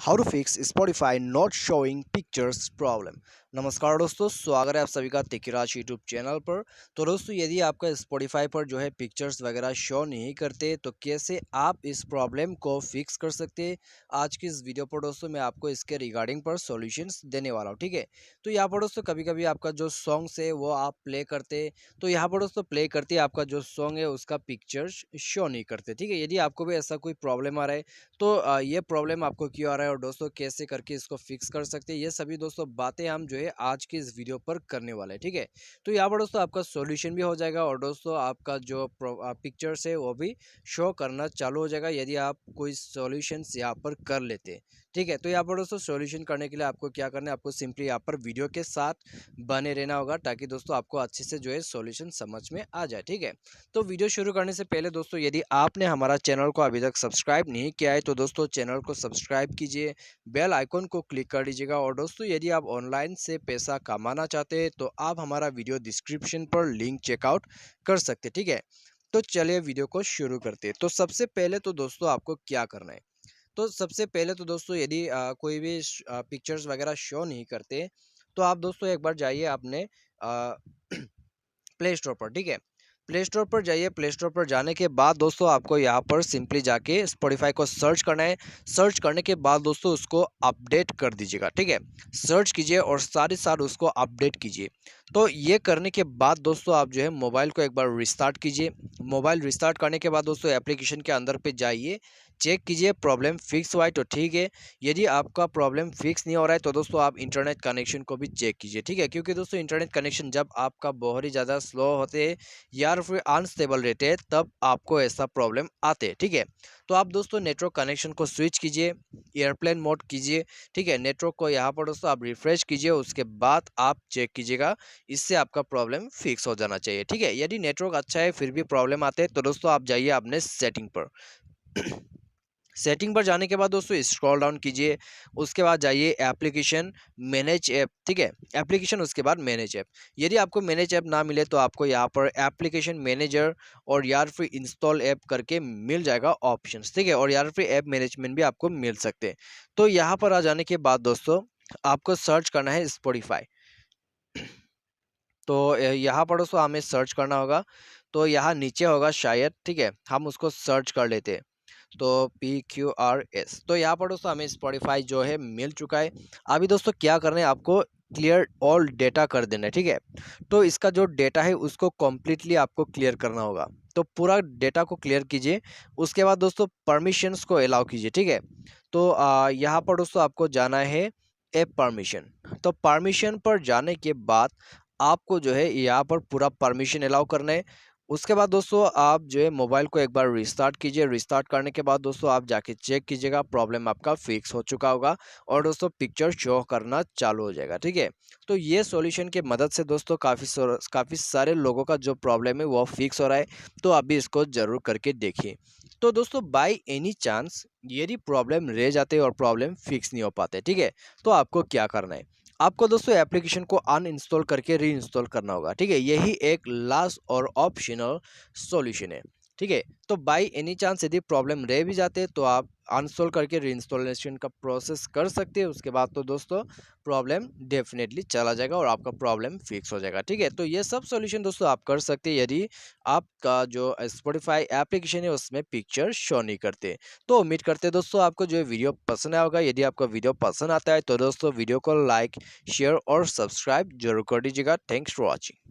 How to fix Spotify not showing pictures problem. नमस्कार दोस्तों, स्वागत है आप सभी का तिकिराज यूट्यूब चैनल पर। तो दोस्तों, यदि आपका स्पॉटिफाई पर जो है पिक्चर्स वगैरह शो नहीं करते तो कैसे आप इस प्रॉब्लम को फिक्स कर सकते हैं, आज की इस वीडियो पर दोस्तों मैं आपको इसके रिगार्डिंग पर सॉल्यूशंस देने वाला हूँ। ठीक है, तो यहाँ पर दोस्तों कभी कभी आपका जो सॉन्ग्स है वो आप प्ले करते, तो यहाँ पर दोस्तों प्ले करते आपका जो सॉन्ग है उसका पिक्चर्स शो नहीं करते। ठीक है, यदि आपको भी ऐसा कोई प्रॉब्लम आ रहा है तो ये प्रॉब्लम आपको क्यों आ रहा है और दोस्तों कैसे करके इसको फिक्स कर सकते हैं, ये सभी दोस्तों बातें हम जो है आज की इस वीडियो पर करने वाले हैं। ठीक है, तो यहाँ पर दोस्तों आपका सॉल्यूशन भी हो जाएगा और दोस्तों आपका जो पिक्चर्स है वो भी शो करना चालू हो जाएगा यदि आप कोई सॉल्यूशंस यहाँ पर कर लेते हैं। ठीक है, तो यहाँ पर दोस्तों सॉल्यूशन करने के लिए आपको क्या करना है, आपको सिंपली यहाँ पर वीडियो के साथ बने रहना होगा ताकि दोस्तों आपको अच्छे से जो है सॉल्यूशन समझ में आ जाए। ठीक है, तो वीडियो शुरू करने से पहले दोस्तों यदि आपने हमारा चैनल को अभी तक सब्सक्राइब नहीं किया है तो दोस्तों चैनल को सब्सक्राइब कीजिए, बेल आइकॉन को क्लिक कर दीजिएगा। और दोस्तों यदि आप ऑनलाइन से पैसा कमाना चाहते हैं तो आप हमारा वीडियो डिस्क्रिप्शन पर लिंक चेकआउट कर सकते हैं। ठीक है, तो चलिए वीडियो को शुरू करते हैं। तो सबसे पहले तो दोस्तों आपको क्या करना है, तो सबसे पहले तो दोस्तों यदि कोई भी पिक्चर्स वगैरह शो नहीं करते तो आप दोस्तों एक बार जाइए अपने प्ले स्टोर पर। ठीक है, प्ले स्टोर पर जाइए। प्ले स्टोर पर जाने के बाद दोस्तों आपको यहाँ पर सिंपली जाके स्पॉटिफाई को सर्च करना है। सर्च करने के बाद दोस्तों उसको अपडेट कर दीजिएगा। ठीक है, सर्च कीजिए और साथ ही साथ उसको अपडेट कीजिए। तो ये करने के बाद दोस्तों आप जो है मोबाइल को एक बार रिस्टार्ट कीजिए। मोबाइल रिस्टार्ट करने के बाद दोस्तों एप्लीकेशन के अंदर पे जाइए, चेक कीजिए प्रॉब्लम फिक्स हुआ है तो ठीक है। यदि आपका प्रॉब्लम फिक्स नहीं हो रहा है तो दोस्तों आप इंटरनेट कनेक्शन को भी चेक कीजिए। ठीक है, क्योंकि दोस्तों इंटरनेट कनेक्शन जब आपका बहुत ही ज़्यादा स्लो होते हैं या फिर अनस्टेबल रहते हैं तब आपको ऐसा प्रॉब्लम आते हैं। ठीक है, तो आप दोस्तों नेटवर्क कनेक्शन को स्विच कीजिए, एयरप्लेन मोड कीजिए। ठीक है, नेटवर्क को यहाँ पर दोस्तों आप रिफ्रेश कीजिए, उसके बाद आप चेक कीजिएगा, इससे आपका प्रॉब्लम फिक्स हो जाना चाहिए। ठीक है, यदि नेटवर्क अच्छा है फिर भी प्रॉब्लम आते हैं तो दोस्तों आप जाइए अपने सेटिंग पर। सेटिंग पर जाने के बाद दोस्तों स्क्रॉल डाउन कीजिए, उसके बाद जाइए एप्लीकेशन मैनेज ऐप। ठीक है, एप्लीकेशन उसके बाद मैनेज ऐप। यदि आपको मैनेज ऐप ना मिले तो आपको यहाँ पर एप्लीकेशन मैनेजर और यार फिर इंस्टॉल ऐप करके मिल जाएगा ऑप्शंस। ठीक है, और यार फिर ऐप मैनेजमेंट भी आपको मिल सकते हैं। तो यहाँ पर आ जाने के बाद दोस्तों आपको सर्च करना है स्पॉटिफाई। तो यहाँ पर दोस्तों हमें सर्च करना होगा, तो यहाँ नीचे होगा शायद। ठीक है, हम उसको सर्च कर लेते हैं। तो PQRS, तो यहाँ पर दोस्तों हमें स्पॉटिफाई जो है मिल चुका है। अभी दोस्तों क्या करना है, आपको क्लियर ऑल डेटा कर देना है। ठीक है, तो इसका जो डेटा है उसको कम्प्लीटली आपको क्लियर करना होगा। तो पूरा डेटा को क्लियर कीजिए, उसके बाद दोस्तों परमिशंस को अलाउ कीजिए। ठीक है, तो यहाँ पर दोस्तों आपको जाना है ऐप परमिशन। तो परमिशन पर जाने के बाद आपको जो है यहाँ पर पूरा परमिशन अलाउ करना है। उसके बाद दोस्तों आप जो है मोबाइल को एक बार रिस्टार्ट कीजिए। रिस्टार्ट करने के बाद दोस्तों आप जाके चेक कीजिएगा प्रॉब्लम आपका फिक्स हो चुका होगा और दोस्तों पिक्चर शो करना चालू हो जाएगा। ठीक है, तो ये सॉल्यूशन की मदद से दोस्तों काफ़ी सारे लोगों का जो प्रॉब्लम है वो फिक्स हो रहा है। तो आप भी इसको ज़रूर करके देखिए। तो दोस्तों बाई एनी चांस यदि प्रॉब्लम रह जाते और प्रॉब्लम फिक्स नहीं हो पाते, ठीक है, तो आपको क्या करना है, आपको दोस्तों एप्लीकेशन को अनइंस्टॉल करके रीइंस्टॉल करना होगा। ठीक है, यही एक लास्ट और ऑप्शनल सॉल्यूशन है। ठीक है, तो बाई एनी चांस यदि प्रॉब्लम रह भी जाते हैं तो आप अनइंस्टॉल करके रीइंस्टॉलेशन का प्रोसेस कर सकते हैं। उसके बाद तो दोस्तों प्रॉब्लम डेफिनेटली चला जाएगा और आपका प्रॉब्लम फिक्स हो जाएगा। ठीक है, तो ये सब सॉल्यूशन दोस्तों आप कर सकते हैं यदि आपका जो स्पॉटिफाई एप्लीकेशन है उसमें पिक्चर शो नहीं करते। तो उम्मीद करते हैं दोस्तों आपको जो वीडियो पसंद आया होगा। यदि आपको वीडियो पसंद आता है तो दोस्तों वीडियो को लाइक, शेयर और सब्सक्राइब जरूर कर दीजिएगा। Thanks for watching.